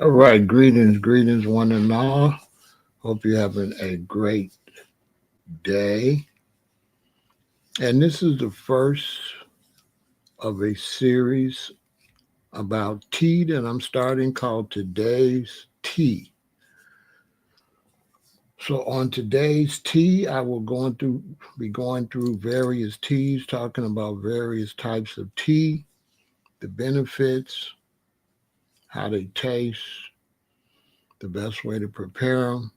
All right, greetings, one and all. Hope you're having a great day. And this is the first of a series about tea that I'm starting called Today's Tea. So on today's tea, I will be going through various teas, talking about various types of tea, the benefits, how they taste, the best way to prepare them,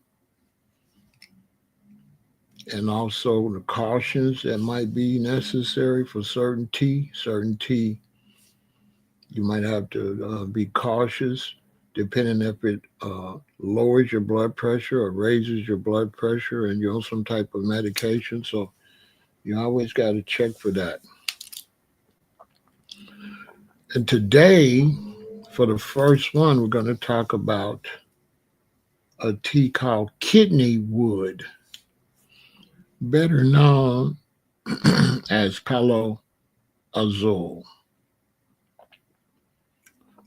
and also the cautions that might be necessary for certain tea. Certain tea, you might have to be cautious depending if it lowers your blood pressure or raises your blood pressure and you're on some type of medication. So you always got to check for that. And today, for the first one, we're going to talk about a tea called kidney wood, better known as Palo Azul.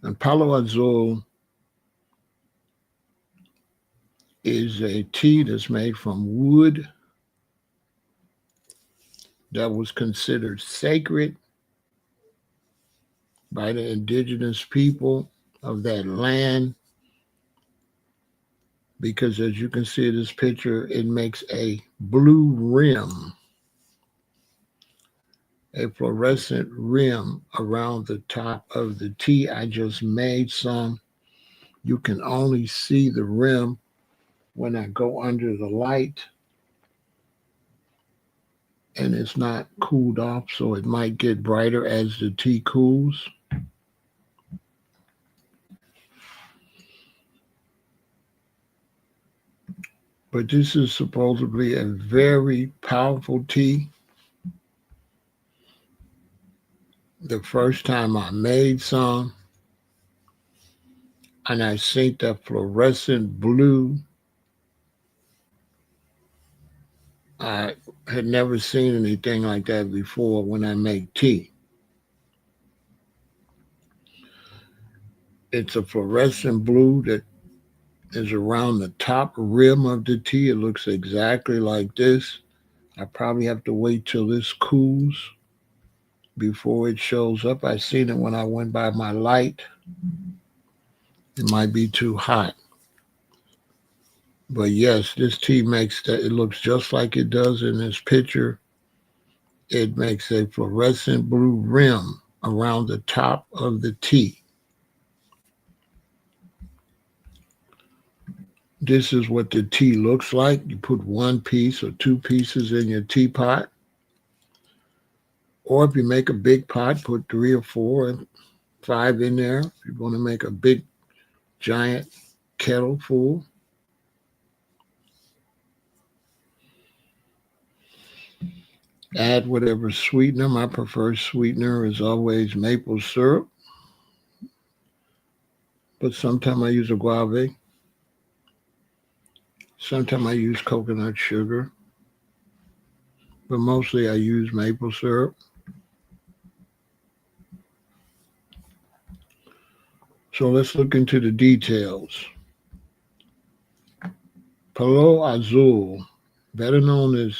And Palo Azul is a tea that's made from wood that was considered sacred by the indigenous people of that land because, as you can see in this picture, it makes a blue rim, a fluorescent rim around the top of the tea. I just made some. You can only see the rim when I go under the light, and it's not cooled off, so it might get brighter as the tea cools. But this is supposedly a very powerful tea. The first time I made some, and I seen that fluorescent blue, I had never seen anything like that before when I make tea. It's a fluorescent blue that is around the top rim of the tea. It looks exactly like this. I probably have to wait till this cools before it shows up. I seen it when I went by my light. It might be too hot. But yes, this tea makes that it looks just like it does in this picture. It makes a fluorescent blue rim around the top of the tea. This is what the tea looks like. You put one piece or two pieces in your teapot. Or if you make a big pot, put three or four and five in there. If you're going to make a big, giant kettle full. Add whatever sweetener. My preferred sweetener is always maple syrup. But sometimes I use agave. Sometimes I use coconut sugar. But mostly I use maple syrup. So let's look into the details. Palo Azul, better known as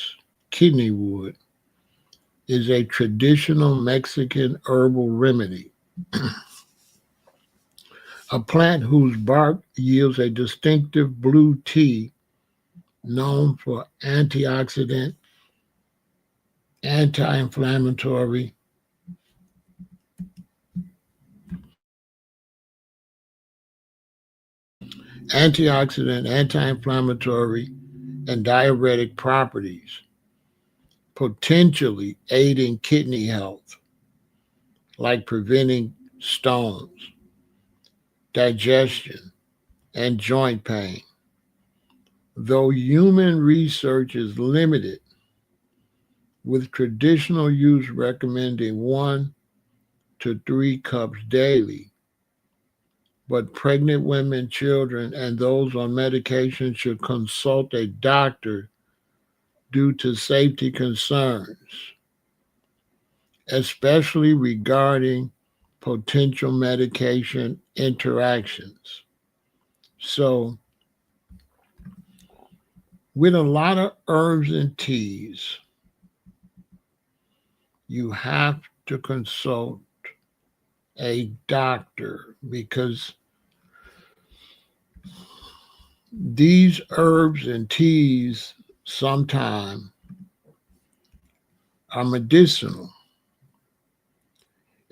kidney wood, is a traditional Mexican herbal remedy. A plant whose bark yields a distinctive blue tea known for antioxidant, anti-inflammatory, anti-inflammatory, and diuretic properties, potentially aiding kidney health, like preventing stones, digestion, and joint pain. Though human research is limited, with traditional use recommending 1 to 3 cups daily, but pregnant women, children, and those on medication should consult a doctor due to safety concerns, especially regarding potential medication interactions. So, with a lot of herbs and teas, you have to consult a doctor because these herbs and teas sometimes are medicinal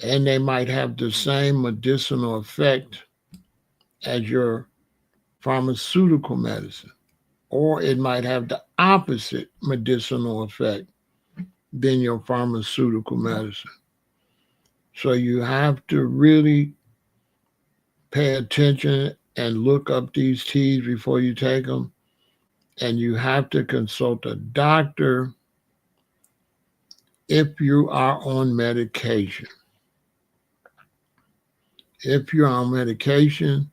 and they might have the same medicinal effect as your pharmaceutical medicine, or it might have the opposite medicinal effect than your pharmaceutical medicine. So you have to really pay attention and look up these teas before you take them. And you have to consult a doctor if you are on medication. If you're on medication,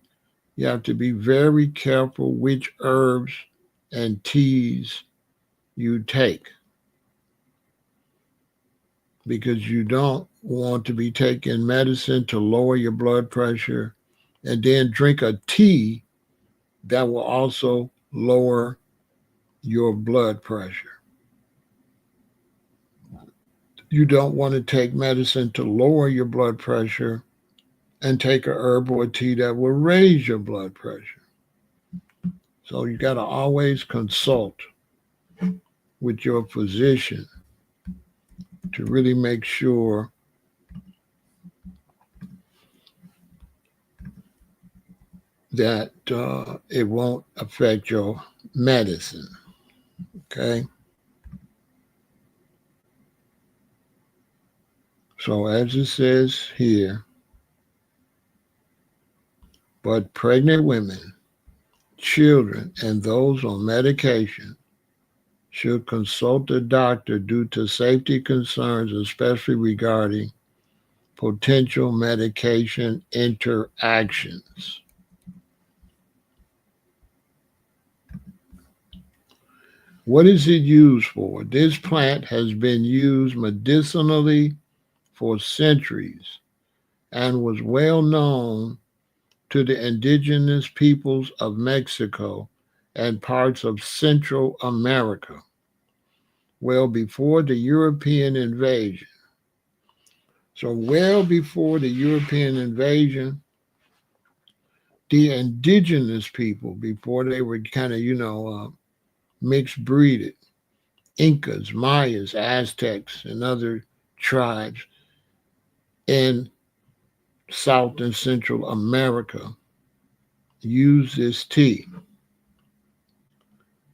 you have to be very careful which herbs and teas you take because you don't want to be taking medicine to lower your blood pressure and then drink a tea that will also lower your blood pressure. You don't want to take medicine to lower your blood pressure and take a herb or a tea that will raise your blood pressure. So you got to always consult with your physician to really make sure that it won't affect your medicine. Okay. So as it says here, but pregnant women, children, and those on medication should consult a doctor due to safety concerns, especially regarding potential medication interactions. What is it used for? This plant has been used medicinally for centuries and was well known to the indigenous peoples of Mexico and parts of Central America well before the European invasion. So, well before the European invasion, the indigenous people, before they were kind of, mixed breeded, Incas, Mayas, Aztecs, and other tribes in South and Central America used this tea.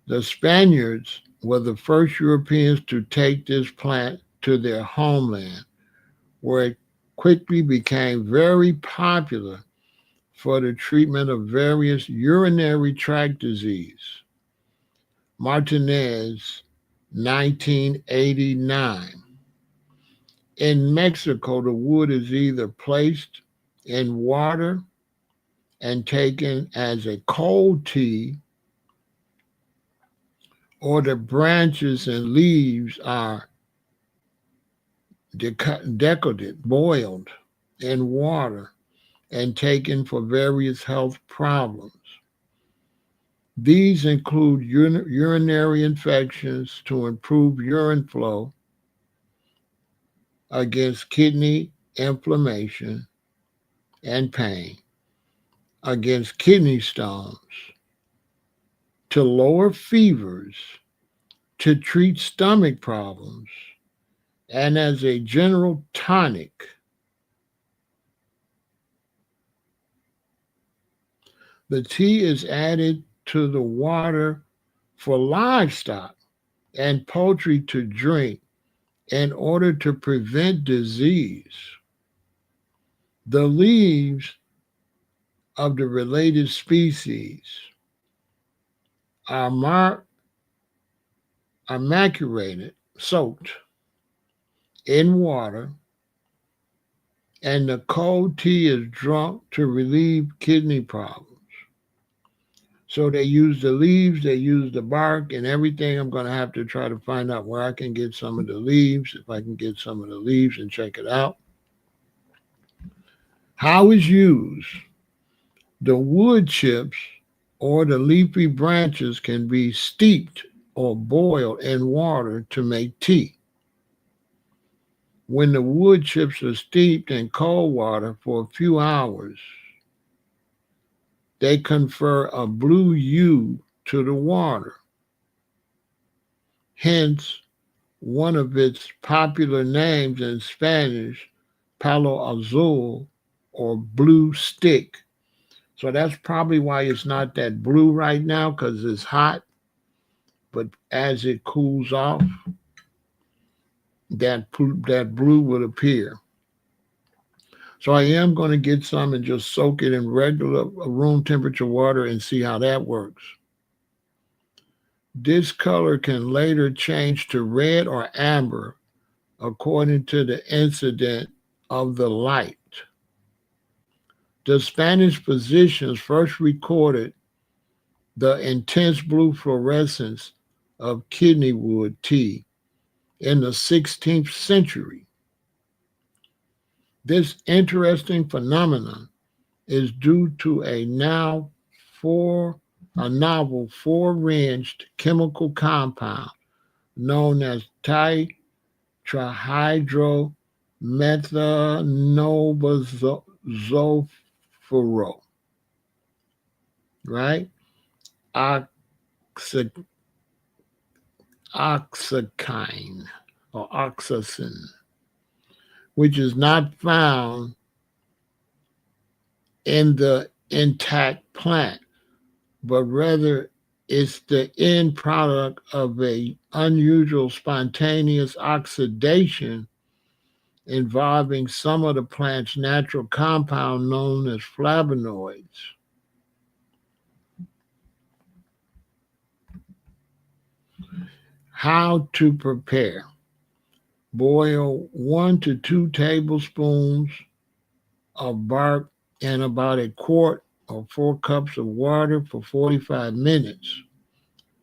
The Spaniards were the first Europeans to take this plant to their homeland, where it quickly became very popular for the treatment of various urinary tract disease. Martinez, 1989. In Mexico, the wood is either placed in water and taken as a cold tea, or the branches and leaves are decocted, boiled in water, and taken for various health problems. These include urinary infections to improve urine flow, against kidney inflammation and pain, against kidney stones, to lower fevers, to treat stomach problems, and as a general tonic. The tea is added to the water for livestock and poultry to drink in order to prevent disease. The leaves of the related species are macerated, soaked in water, and the cold tea is drunk to relieve kidney problems. So they use the leaves, they use the bark and everything. I'm going to have to try to find out where I can get some of the leaves, if I can get some of the leaves and check it out. How it's used. The wood chips or the leafy branches can be steeped or boiled in water to make tea. When the wood chips are steeped in cold water for a few hours, they confer a blue hue to the water. Hence, one of its popular names in Spanish, Palo Azul, or blue stick. So that's probably why it's not that blue right now, because it's hot. But as it cools off, that blue will appear. So I am going to get some and just soak it in regular room temperature water and see how that works. This color can later change to red or amber according to the incidence of the light. The Spanish physicians first recorded the intense blue fluorescence of kidney wood tea in the 16th century. This interesting phenomenon is due to a novel four-ringed chemical compound known as tetrahydromethanobenzofurol, right? Oxy- Oxykine or oxycin, which is not found in the intact plant, but rather it's the end product of a unusual spontaneous oxidation involving some of the plant's natural compound known as flavonoids. How to prepare. Boil 1 to 2 tablespoons of bark in about a quart or 4 cups of water for 45 minutes.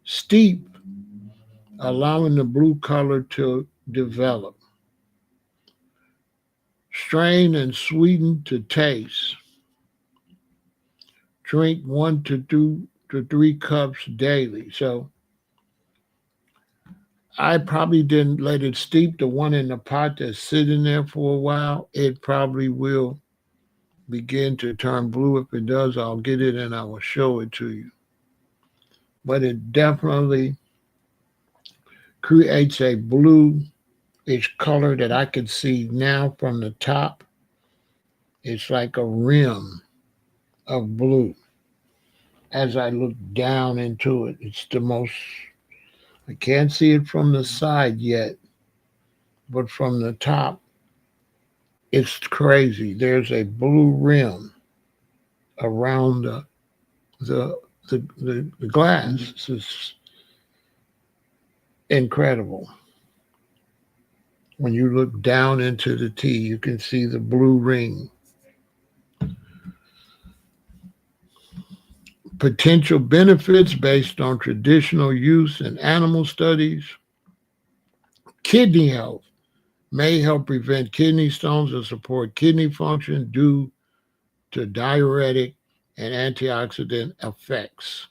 Steep, allowing the blue color to develop. Strain and sweeten to taste. Drink 1 to 3 cups daily. So I probably didn't let it steep. The one in the pot that's sitting there for a while, it probably will begin to turn blue. If it does, I'll get it and I will show it to you. But it definitely creates a bluish color that I can see now from the top. It's like a rim of blue. As I look down into it, it's the most, I can't see it from the side yet, but from the top, it's crazy. There's a blue rim around the, the glass. It's incredible. When you look down into the tea, you can see the blue ring. Potential benefits based on traditional use in animal studies. Kidney health may help prevent kidney stones and support kidney function due to diuretic and antioxidant effects.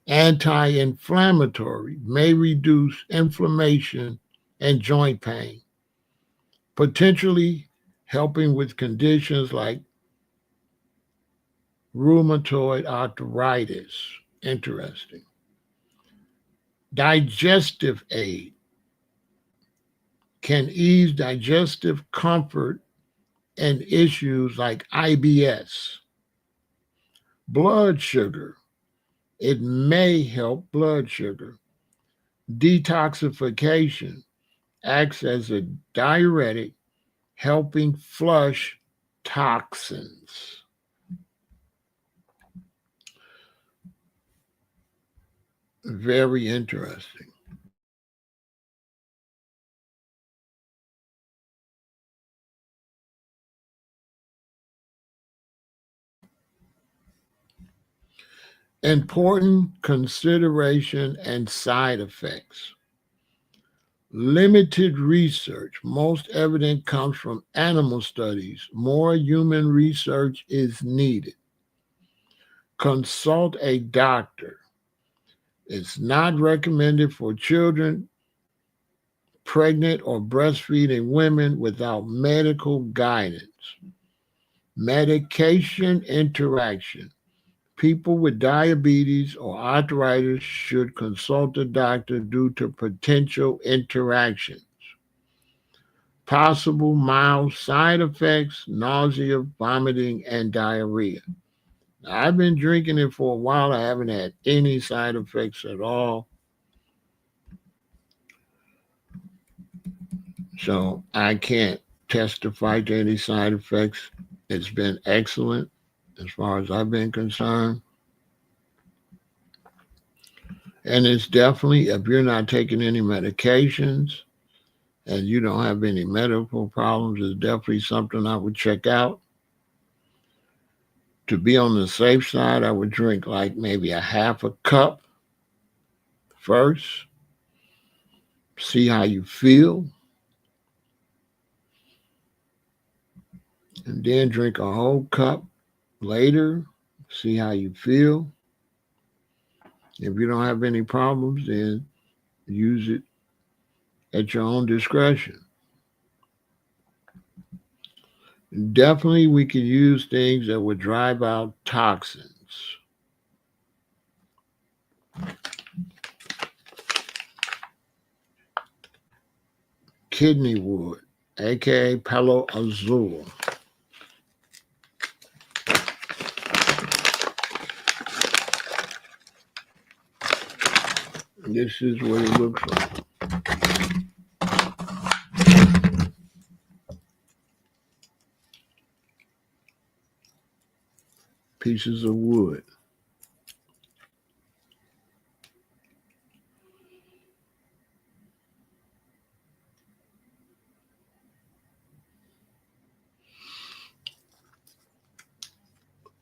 Anti-inflammatory may reduce inflammation and joint pain, potentially helping with conditions like rheumatoid arthritis. Interesting. Digestive aid can ease digestive comfort and issues like IBS. Blood sugar. It may help blood sugar. Detoxification acts as a diuretic, helping flush toxins. Very interesting. Important consideration and side effects. Limited research. Most evidence comes from animal studies. More human research is needed. Consult a doctor. It's not recommended for children, pregnant, or breastfeeding women without medical guidance. Medication interaction. People with diabetes or arthritis should consult a doctor due to potential interactions. Possible mild side effects, nausea, vomiting, and diarrhea. Now, I've been drinking it for a while. I haven't had any side effects at all. So I can't testify to any side effects. It's been excellent as far as I've been concerned. And it's definitely, if you're not taking any medications and you don't have any medical problems, it's definitely something I would check out. To be on the safe side, I would drink like maybe a half a cup first, see how you feel, and then drink a whole cup later, see how you feel. If you don't have any problems, then use it at your own discretion. Definitely, we can use things that would drive out toxins. Kidney wood, aka Palo Azul. This is what it looks like. Pieces of wood.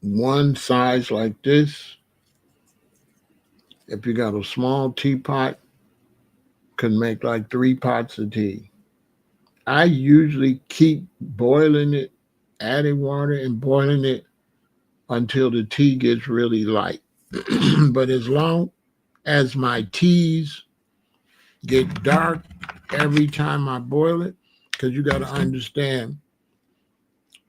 One size like this, if you got a small teapot, can make like 3 pots of tea. I usually keep boiling it, adding water and boiling it until the tea gets really light. But as long as my teas get dark every time I boil it, because you got to understand,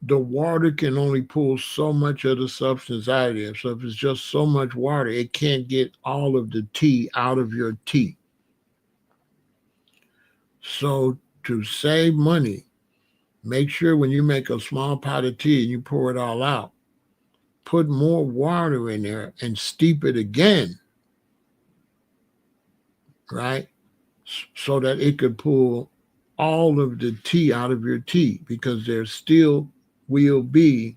the water can only pull so much of the substance out of there. So if it's just so much water, it can't get all of the tea out of your tea. So to save money, make sure when you make a small pot of tea and you pour it all out, put more water in there and steep it again, right? So that it could pull all of the tea out of your tea, because there still will be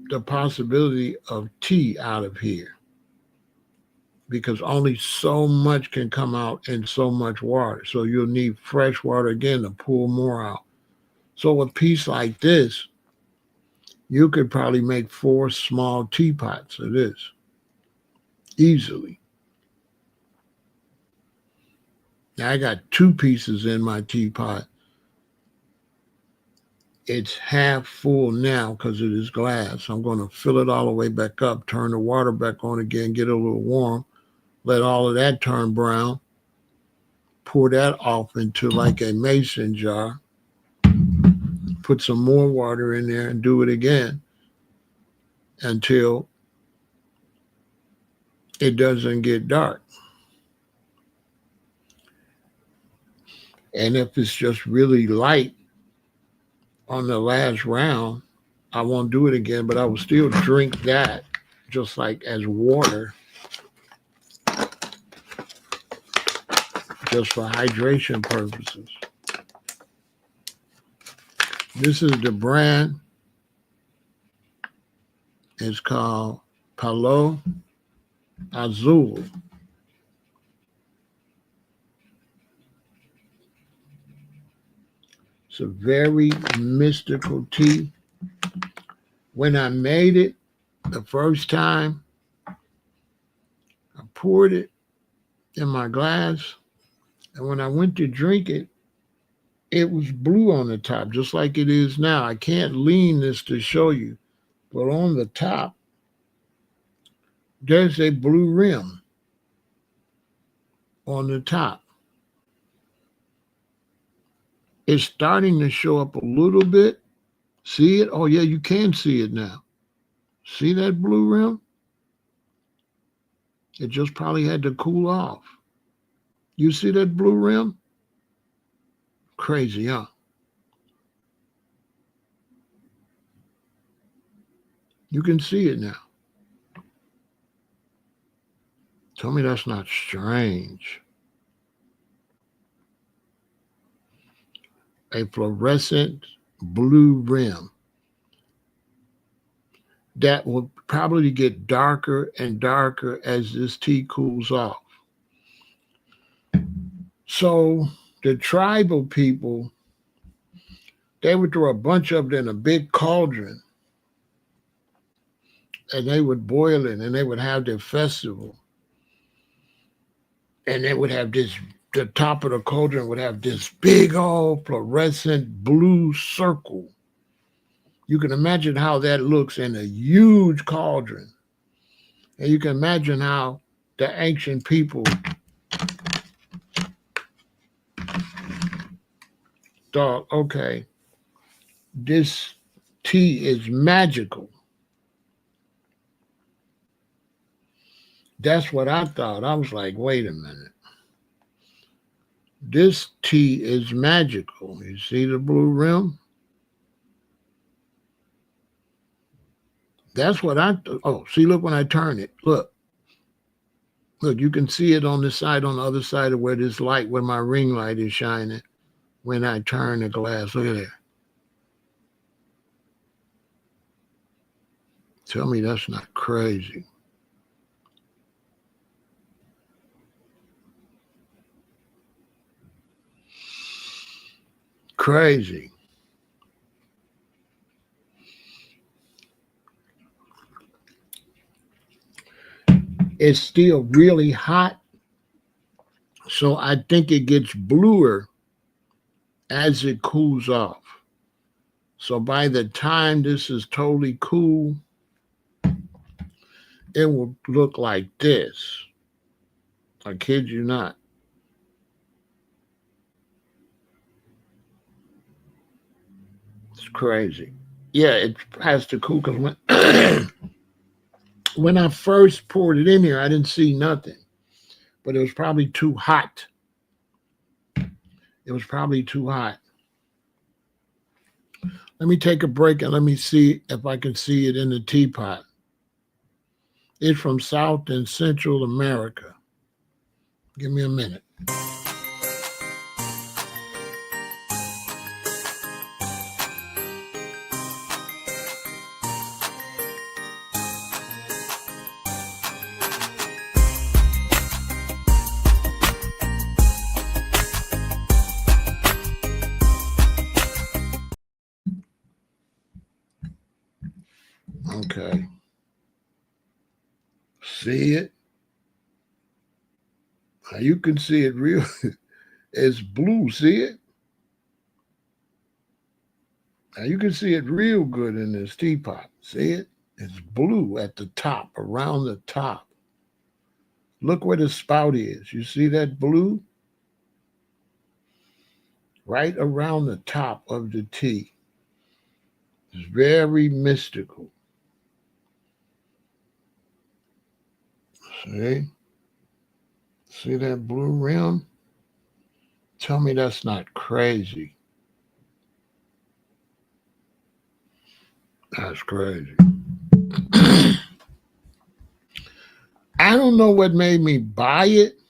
the possibility of tea out of here, because only so much can come out in so much water. So you'll need fresh water again to pull more out. So a piece like this, you could probably make 4 small teapots of this easily. Now I got 2 pieces in my teapot. It's half full now because it is glass. I'm going to fill it all the way back up, turn the water back on again, get it a little warm, let all of that turn brown, pour that off into like a mason jar, put some more water in there and do it again until it doesn't get dark. And if it's just really light on the last round, I won't do it again, but I will still drink that just like as water, just for hydration purposes. This is the brand. It's called Palo Azul. It's a very mystical tea. When I made it the first time, I poured it in my glass, and when I went to drink it, it was blue on the top, just like it is now. I can't lean this to show you, But on the top, there's a blue rim on the top. It's starting to show up a little bit. See it? Oh, yeah, you can see it now. See that blue rim? It just probably had to cool off. You see that blue rim? Crazy, huh? You can see it now. Tell me that's not strange. A fluorescent blue rim that will probably get darker and darker as this tea cools off. So the tribal people, they would throw a bunch of it in a big cauldron and they would boil it and they would have their festival. And they would have this, the top of the cauldron would have this big old fluorescent blue circle. You can imagine how that looks in a huge cauldron. And you can imagine how the ancient people thought, okay, this tea is magical. That's what I thought. I was like, wait a minute. This tea is magical. You see the blue rim? That's what I thought. Oh, see, look when I turn it. Look, you can see it on the side, on the other side of where this light, where my ring light is shining when I turn the glass. Look at there. Tell me that's not crazy. Crazy. It's still really hot, so I think it gets bluer as it cools off. So by the time this is totally cool, it will look like this. I kid you not. It's crazy. Yeah, it has to cool because when I first poured it in here, I didn't see nothing. But it was probably too hot. It was probably too hot. Let me take a break and let me see if I can see it in the teapot. It's from South and Central America. Give me a minute. Okay. See it? Now you can see it real. It's blue. See it? Now you can see it real good in this teapot. See it? It's blue at the top, around the top. Look where the spout is. You see that blue? Right around the top of the tea. It's very mystical. See? See that blue rim? Tell me that's not crazy. That's crazy. I don't know what made me buy it.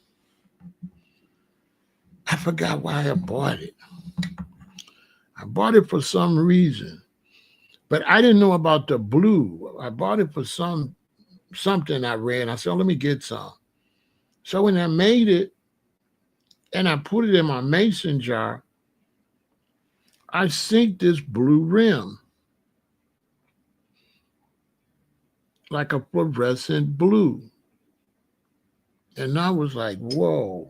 I forgot why I bought it. I bought it for some reason, but I didn't know about the blue. I bought it for something I read. I said, oh, let me get some. So when I made it and I put it in my mason jar, I seen this blue rim, like a fluorescent blue. And I was like, whoa,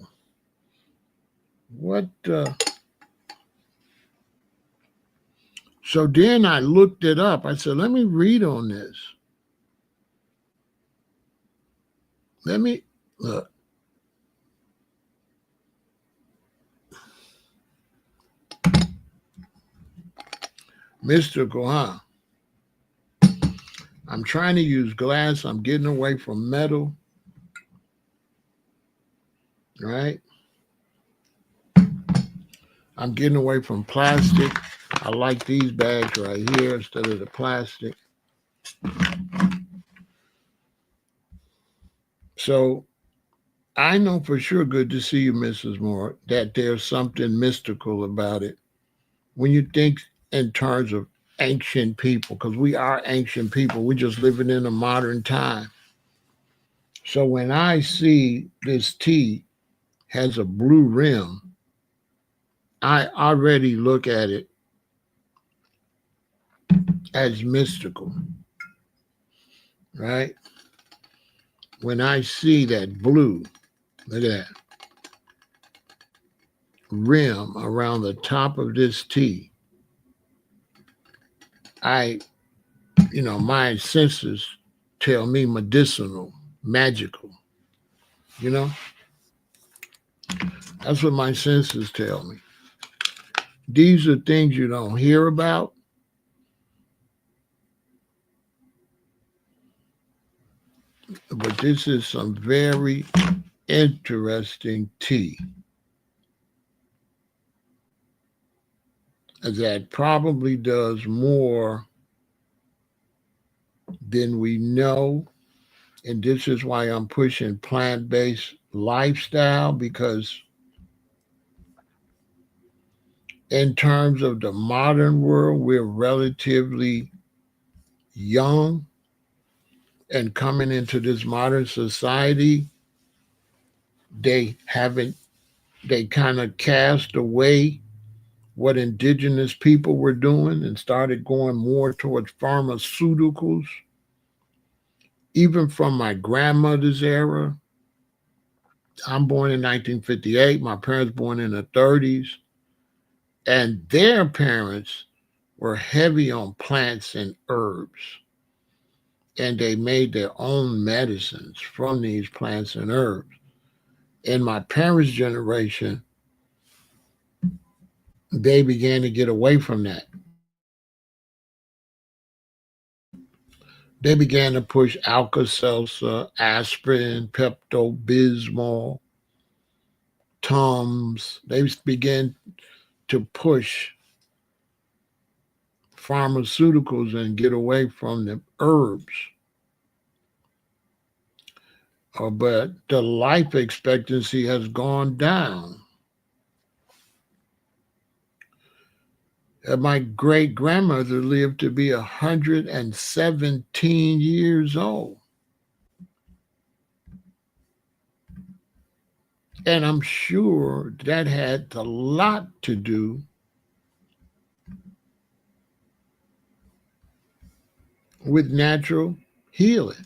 what So then I looked it up. I said, let me read on this. Let me look. Mystical, huh? I'm trying to use glass. I'm getting away from metal, right? I'm getting away from plastic. I like these bags right here instead of the plastic. So I know for sure, good to see you, Mrs. Moore, that there's something mystical about it. When you think in terms of ancient people, because we are ancient people, we're just living in a modern time. So when I see this tea has a blue rim, I already look at it as mystical, right? When I see that blue, look at that rim around the top of this tea, I, my senses tell me medicinal, magical, you know? That's what my senses tell me. These are things you don't hear about. But this is some very interesting tea that probably does more than we know. And this is why I'm pushing plant-based lifestyle, because in terms of the modern world, we're relatively young and coming into this modern society. They kind of cast away what indigenous people were doing and started going more towards pharmaceuticals. Even from my grandmother's era, I'm born in 1958, my parents born in the 30s, and their parents were heavy on plants and herbs. And they made their own medicines from these plants and herbs. In my parents' generation, they began to get away from that. They began to push Alka-Seltzer, aspirin, Pepto-Bismol, Tums. They began to push pharmaceuticals and get away from the herbs. But the life expectancy has gone down. My great grandmother lived to be 117 years old. And I'm sure that had a lot to do with natural healing.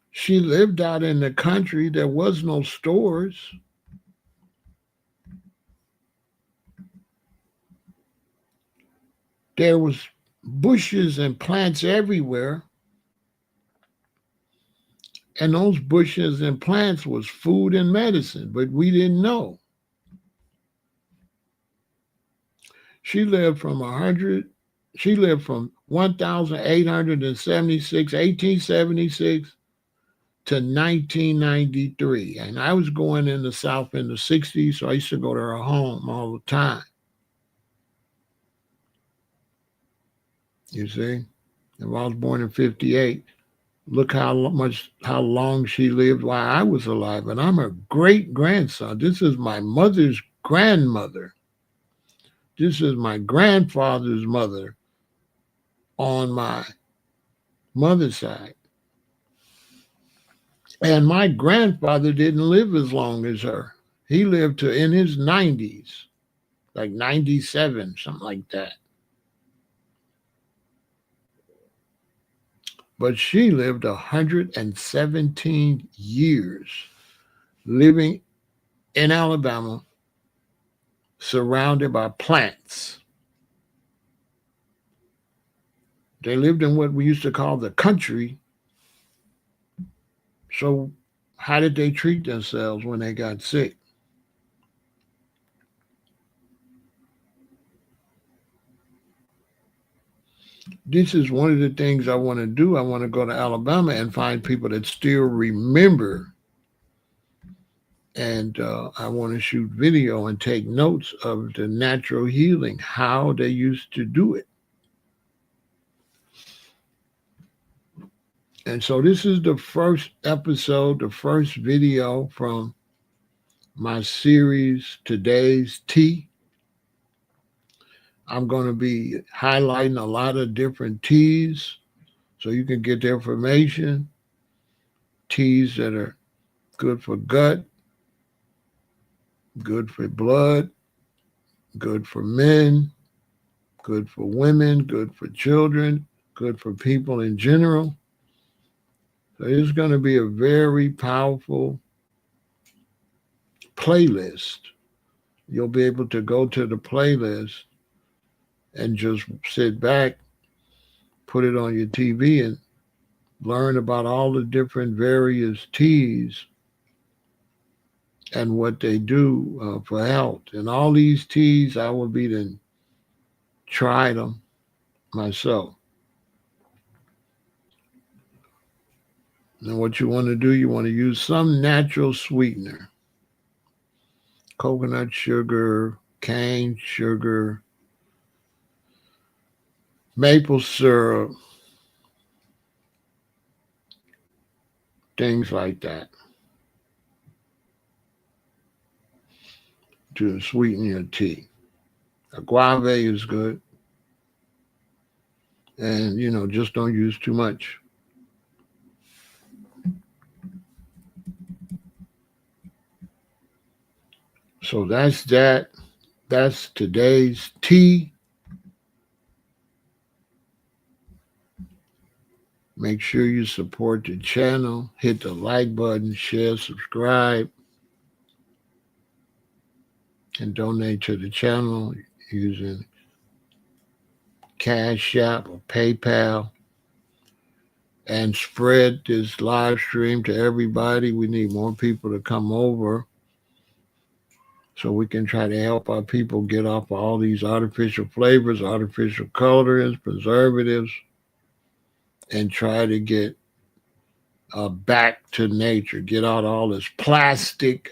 She lived out in the country. There was no stores. There was bushes and plants everywhere. And those bushes and plants was food and medicine, but we didn't know. She lived from 1876, 1876 to 1993. And I was going in the South in the 60s, so I used to go to her home all the time. You see? And I was born in 58. Look how long she lived while I was alive. And I'm her great grandson. This is my mother's grandmother. This is my grandfather's mother on my mother's side. And my grandfather didn't live as long as her. He lived to in his 90s, like 97, something like that. But she lived 117 years living in Alabama, surrounded by plants. They lived in what we used to call the country. So how did they treat themselves when they got sick? This is one of the things I want to do. I want to go to Alabama and find people that still remember. And I want to shoot video and take notes of the natural healing, how they used to do it. And so this is the first episode, the first video from my series, Today's Tea. I'm going to be highlighting a lot of different teas so you can get the information. Teas that are good for gut, good for blood, good for men, good for women, good for children, good for people in general. So it's going to be a very powerful playlist. You'll be able to go to the playlist and just sit back, put it on your TV, and learn about all the different various teas and what they do for health. And all these teas, I will be then try them myself. And what you want to do, you want to use some natural sweetener. Coconut sugar, cane sugar, maple syrup, things like that to sweeten your tea. Agave is good. And, just don't use too much. So that's that. That's today's tea. Make sure you support the channel. Hit the like button, share, subscribe, and donate to the channel using Cash App or PayPal. And spread this live stream to everybody. We need more people to come over so we can try to help our people get off all these artificial flavors, artificial colorings, preservatives, and try to get back to nature. Get out all this plastic.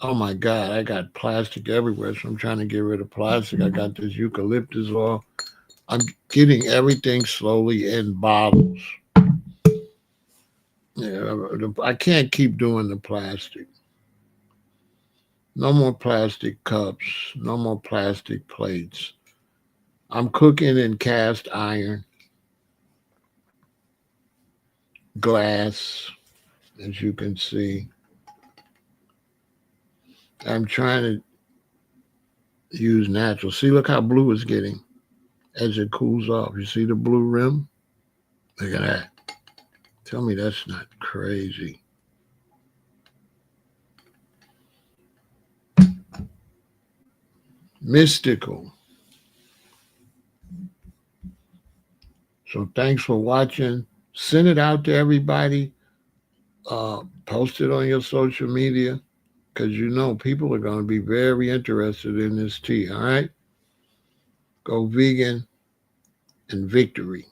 Oh my God, I got plastic everywhere, so I'm trying to get rid of plastic. I got this eucalyptus oil. I'm getting everything slowly in bottles. Yeah, I can't keep doing the plastic. No more plastic cups. No more plastic plates. I'm cooking in cast iron, glass, as you can see. I'm trying to use natural. See, look how blue it's getting as it cools off. You see the blue rim? Look at that. Tell me that's not crazy. Mystical. So thanks for watching. Send it out to everybody. Post it on your social media because people are going to be very interested in this tea. All right? Go vegan and victory.